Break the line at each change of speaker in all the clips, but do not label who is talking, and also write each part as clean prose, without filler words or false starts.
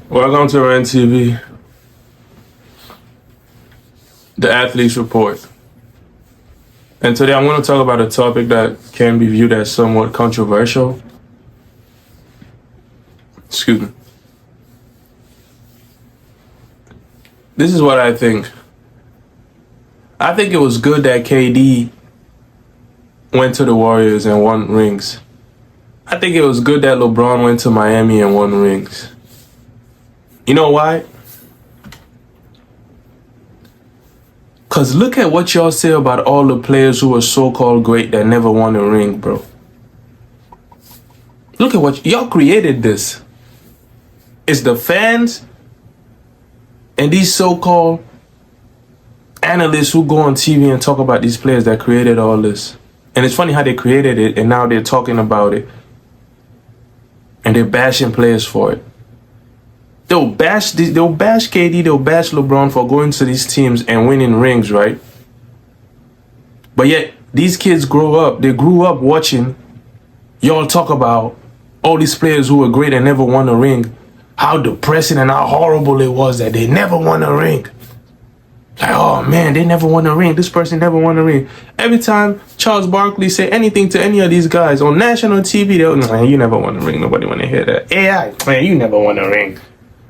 Welcome to renttv, the Athletes Report. And today I'm going to talk about a topic that can be viewed as somewhat controversial. Excuse me. This is what I think. I think it was good that KD went to the Warriors and won rings. I think it was good that Lebron went to Miami and won rings. You know why? Because look at what y'all say about all the players who were so-called great that never won a ring, bro. Look at what y'all created this. It's the fans and these so-called analysts who go on TV and talk about these players that created all this. And it's funny how they created it and now they're talking about it. And they're bashing players for it. They'll bash KD, they'll bash LeBron for going to these teams and winning rings, right? But yet, these kids they grew up watching y'all talk about all these players who were great and never won a ring. How depressing and how horrible it was that they never won a ring. Like, oh man, they never won a ring. This person never won a ring. Every time Charles Barkley say anything to any of these guys on national TV, they'll, man, you never won a ring. Nobody want to hear that. AI, man, you never won a ring.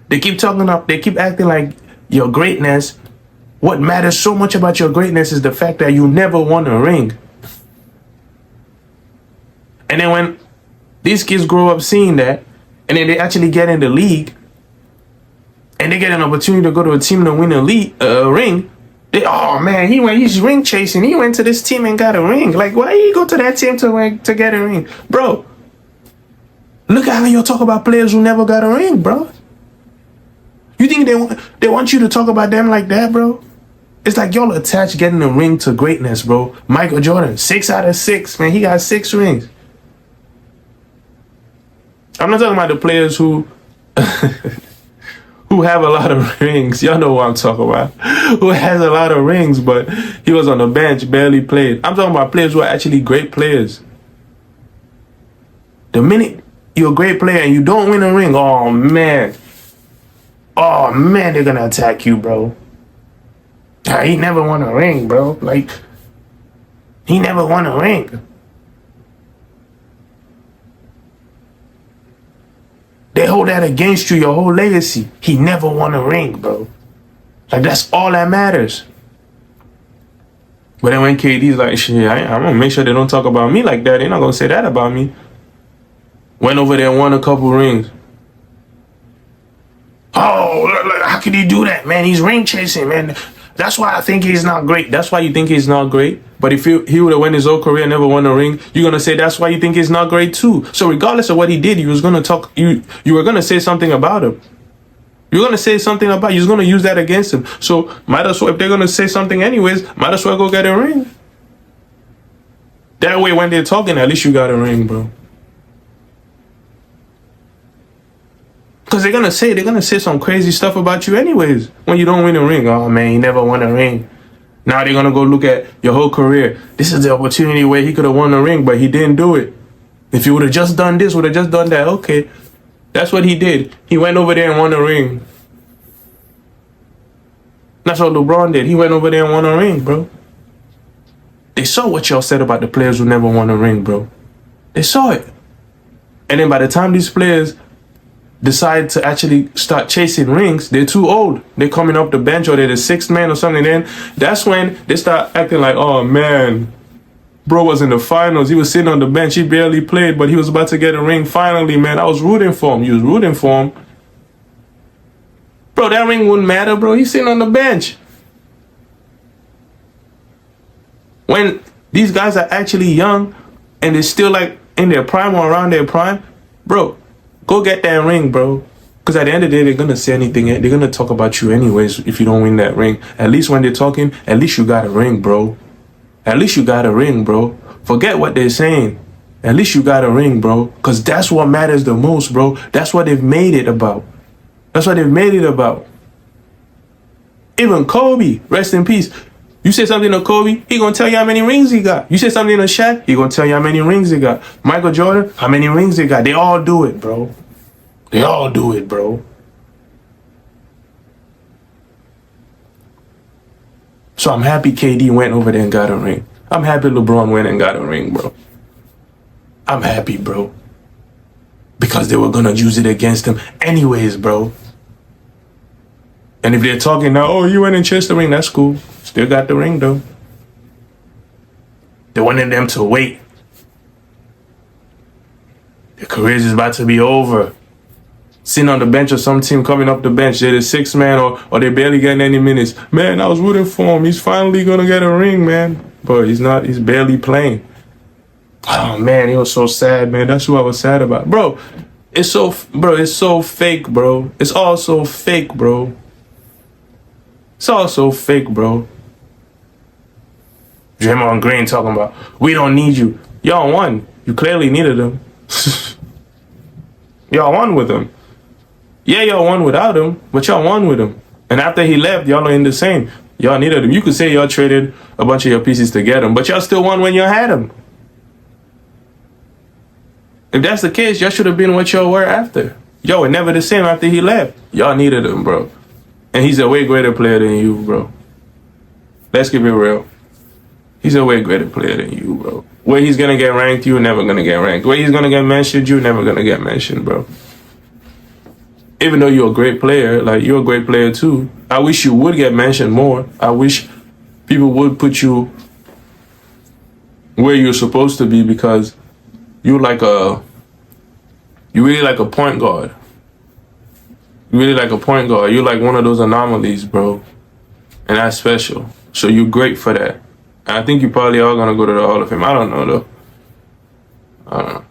They keep acting like your greatness. What matters so much about your greatness is the fact that you never won a ring. And then when these kids grow up seeing that, and then they actually get in the league, and they get an opportunity to go to a team to win a ring, oh man, he's ring chasing. He went to this team and got a ring. Like, why you go to that team to get a ring? Bro, look at how you talk about players who never got a ring, bro. You think they want you to talk about them like that, bro? It's like y'all attach getting a ring to greatness, bro. Michael Jordan, 6 out of 6, man. He got 6 rings. I'm not talking about the players who who have a lot of rings. Y'all know what I'm talking about. Who has a lot of rings, but he was on the bench, barely played. I'm talking about players who are actually great players. The minute you're a great player and you don't win a ring, oh man, they're gonna attack you, bro. He never won a ring, bro. Like, he never won a ring. They hold that against you, your whole legacy. He never won a ring, bro. Like, that's all that matters. But then when KD's like, shit, I'm gonna make sure they don't talk about me like that. They're not gonna say that about me. Went over there and won a couple rings. Oh, how can he do that, man? He's ring chasing, man. That's why I think he's not great. That's why you think he's not great. But if he would have won his whole career and never won a ring, you're gonna say that's why you think he's not great too. So regardless of what he did, you was gonna talk. You were gonna say something about him. You're gonna say something about. You're gonna use that against him. So might as well, if they're gonna say something anyways, might as well go get a ring. That way, when they're talking, at least you got a ring, bro. Because they're gonna say some crazy stuff about you anyways when you don't win a ring. Oh man, he never won a ring. Now they're gonna go look at your whole career. This is the opportunity where he could have won a ring, but he didn't do it. If he would have just done this, would have just done that, okay. That's what he did. He went over there and won a ring. That's what LeBron did. He went over there and won a ring, bro. They saw what y'all said about the players who never won a ring, bro. They saw it. And then by the time these players decide to actually start chasing rings, they're too old. They're coming off the bench or they're the 6th man or something. Then that's when they start acting like, oh man, bro was in the finals. He was sitting on the bench. He barely played, but he was about to get a ring finally, man. I was rooting for him. You was rooting for him. Bro, that ring wouldn't matter, bro. He's sitting on the bench. When these guys are actually young and they're still like in their prime or around their prime, bro, go get that ring, bro. Because at the end of the day, they're going to say anything. They're going to talk about you anyways if you don't win that ring. At least when they're talking, at least you got a ring, bro. At least you got a ring, bro. Forget what they're saying. At least you got a ring, bro. Because that's what matters the most, bro. That's what they've made it about. That's what they've made it about. Even Kobe, rest in peace. You say something to Kobe, he gonna tell you how many rings he got. You say something to Shaq, he gonna tell you how many rings he got. Michael Jordan, how many rings he got. They all do it, bro. They all do it, bro. So I'm happy KD went over there and got a ring. I'm happy LeBron went and got a ring, bro. I'm happy, bro. Because they were gonna use it against him anyways, bro. And if they're talking now, oh, you went and chased the ring, that's cool. Still got the ring, though. They wanted them to wait. Their careers is about to be over. Sitting on the bench or some team coming up the bench, they're the sixth man or they barely getting any minutes. Man, I was rooting for him. He's finally gonna get a ring, man. But he's not, he's barely playing. Oh man, he was so sad, man. That's what I was sad about. Bro, it's so fake, bro. It's all so fake, bro. It's all so fake, bro. Draymond Green talking about, we don't need you. Y'all won. You clearly needed him. Y'all won with him. Yeah, y'all won without him, but y'all won with him. And after he left, y'all are in the same. Y'all needed him. You could say y'all traded a bunch of your pieces to get him, but y'all still won when y'all had him. If that's the case, y'all should have been what y'all were after. Y'all were never the same after he left. Y'all needed him, bro. And he's a way greater player than you, bro. Let's keep it real. He's a way greater player than you, bro. Where he's gonna get ranked, you're never gonna get ranked. Where he's gonna get mentioned, you're never gonna get mentioned, bro. Even though you're a great player, like you're a great player too. I wish you would get mentioned more. I wish people would put you where you're supposed to be because you really like a point guard. You really like a point guard. You're like one of those anomalies, bro. And that's special. So you're great for that. And I think you probably are gonna go to the Hall of Fame. I don't know though. I don't know.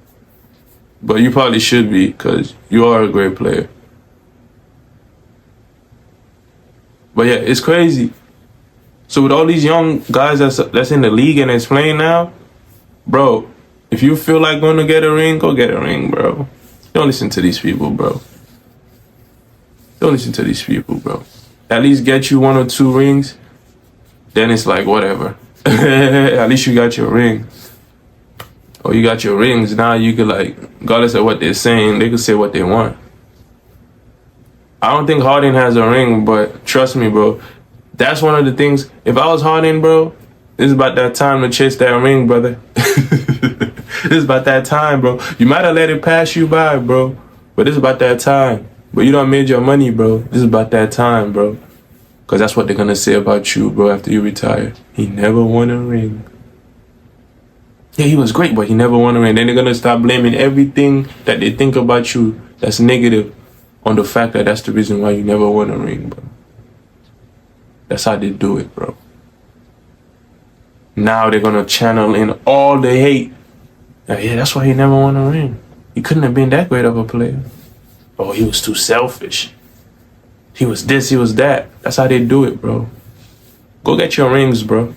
But you probably should be because you are a great player. But yeah, it's crazy. So with all these young guys that's in the league and it's playing now, bro, if you feel like going to get a ring, go get a ring, bro. Don't listen to these people, bro. Don't listen to these people, bro. At least get you 1 or 2 rings. Then it's like, whatever. At least you got your ring. Or you got your rings. Now you could like, regardless of what they're saying, they could say what they want. I don't think Harden has a ring, but trust me, bro. That's one of the things. If I was Harden, bro, this is about that time to chase that ring, brother. This is about that time, bro. You might have let it pass you by, bro. But this is about that time. But you done made your money, bro. This is about that time, bro. Because that's what they're going to say about you, bro, after you retire. He never won a ring. Yeah, he was great, but he never won a ring. Then they're going to start blaming everything that they think about you that's negative on the fact that that's the reason why you never won a ring, bro. That's how they do it, bro. Now they're going to channel in all the hate. Yeah, that's why he never won a ring. He couldn't have been that great of a player. Oh, he was too selfish. He was this, he was that. That's how they do it, bro. Go get your rings, bro.